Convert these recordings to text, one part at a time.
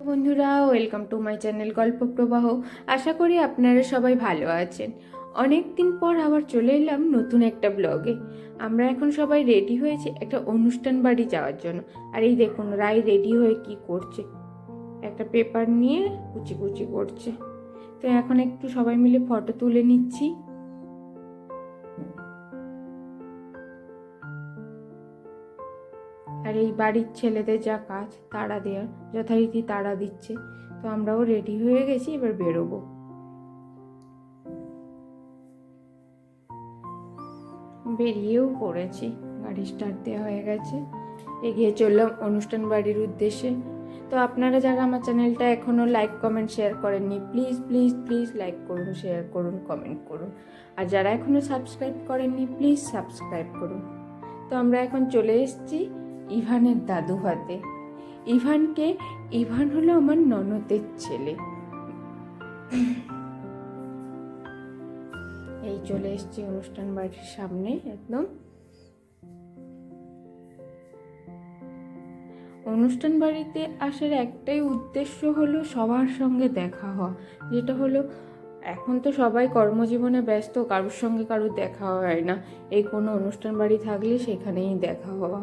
বন্ধুরা, welcome to my channel গল্প প্রবাহ। আশা করি আপনারা সবাই ভালো আছেন। অনেক দিন পর আবার চলে এলাম নতুন একটা ব্লগে। আমরা এখন সবাই রেডি হয়েছি একটা অনুষ্ঠান বাড়ি যাওয়ার জন্য। আর এই দেখুন রাই রেডি হয়ে কি করছে, একটা পেপার নিয়ে কুচি কুচি করছে। তো এখন একটু সবাই মিলে ফটো তুলে নিচ্ছি। আর এই বাড়ির ছেলেদের যা কাজ তাড়া দেওয়ার, যথারীতি তাড়া দিচ্ছে। তো আমরাও রেডি হয়ে গেছি, এবার বেরোবো। বেরিয়েও পড়েছি, গাড়ি স্টার্ট দেওয়া হয়ে গেছে, এগিয়ে চললাম অনুষ্ঠান বাড়ির উদ্দেশ্যে। তো আপনারা যারা আমার চ্যানেলটা এখনও লাইক কমেন্ট শেয়ার করেননি, প্লিজ প্লিজ প্লিজ লাইক করুন, শেয়ার করুন, কমেন্ট করুন। আর যারা এখনও সাবস্ক্রাইব করেননি প্লিজ সাবস্ক্রাইব করুন। তো আমরা এখন চলে এসেছি ইভানের দাদু হাতে। ইভান হলো আমার ননদের ছেলে। এই চলে এসেছি অনুষ্ঠান বাড়ির সামনে একদম। অনুষ্ঠান বাড়িতে আসার একটাই উদ্দেশ্য হলো সবার সঙ্গে দেখা হওয়া, যেটা হলো এখন তো সবাই কর্মজীবনে ব্যস্ত, কারোর সঙ্গে কারোর দেখা হয় না। এই কোনো অনুষ্ঠান বাড়ি থাকলে সেখানেই দেখা হওয়া।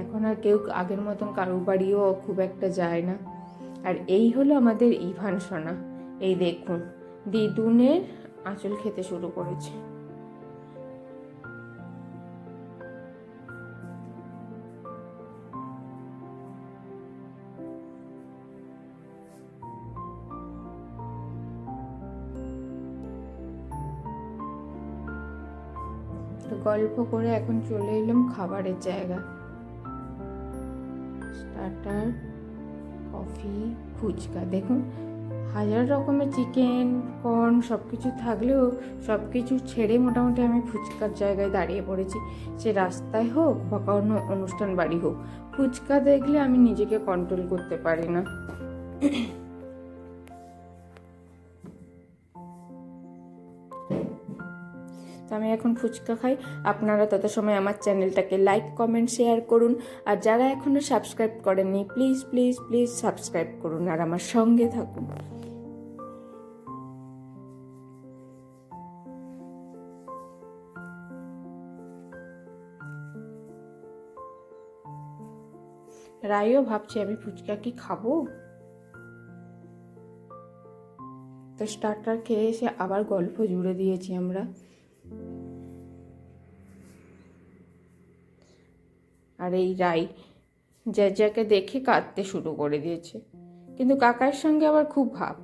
এখন আর কেউ আগের মতন কারোর বাড়িও খুব একটা যায় না। আর এই হলো আমাদের ইভান সোনা। এই দেখুন দিদুনের আঁচল খেতে শুরু করেছে। তো গল্প করে এখন চলে এলাম খাবারের জায়গা। Starter, coffee, fuchka. দেখুন হাজার রকমের চিকেন, কর্ন সব কিছু থাকলেও সব কিছু ছেড়ে মোটামুটি আমি ফুচকার জায়গায় দাঁড়িয়ে পড়েছি। সে রাস্তায় হোক বা কোনো অনুষ্ঠান বাড়ি হোক, ফুচকা দেখলে আমি নিজেকে কন্ট্রোল করতে পারি না। তো আমি এখন ফুচকা খাই। আপনারা তত সময় আমার চ্যানেলটাকে লাইক কমেন্ট শেয়ার করুন। আর যারা এখনও সাবস্ক্রাইব করেননি প্লিজ প্লিজ প্লিজ সাবস্ক্রাইব করুন আর আমার সঙ্গে থাকুন। রাইও ভাবছে আমি ফুচকা কি খাবো। তো স্টার্টার খেয়ে এসে আবার গল্প জুড়ে দিয়েছি আমরা। আর এই রাই জেজাকে দেখে কাঁদতে শুরু করে দিয়েছে, কিন্তু কাকার সঙ্গে আবার খুব ভাব।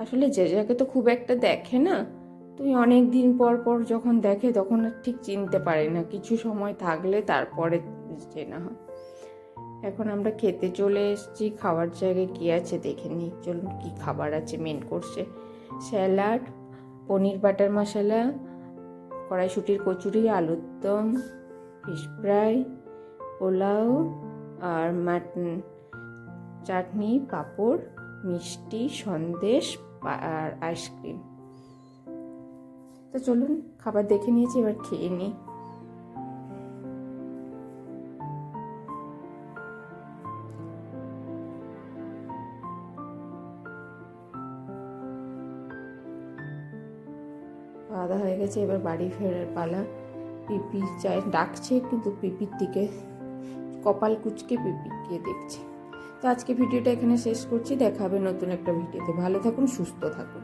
আসলে জেজাকে তো খুব একটা দেখে না, তুমি অনেক দিন পর পর যখন দেখে তখন আর ঠিক চিনতে পারে না, কিছু সময় থাকলে তারপরে চেনা হয়। এখন আমরা খেতে চলে এসেছি। খাওয়ার জায়গায় কী আছে দেখে নিই, চলুন কী খাবার আছে মেন কোর্সে। স্যালাড, পনির বাটার মশলা, কড়াইশুটির কচুরি, আলুর দম, ফিশ ফ্রাই, পোলাও আর মাটন, চাটনি, পাঁপড়, মিষ্টি, সন্দেশ আর আইসক্রিম। তো চলুন খাবার দেখে নিয়েছি, এবার খেয়ে নিই। খাওয়া দাওয়া হয়ে গেছে, এবার বাড়ি ফেরার পালা। পিপি চায় ডাকছে, কিন্তু পিপির দিকে কপাল কুচকে পিপিকে দেখছে। তো আজকে ভিডিওটা এখানে শেষ করছি, দেখা হবে নতুন একটা ভিডিওতে। ভালো থাকুন, সুস্থ থাকুন।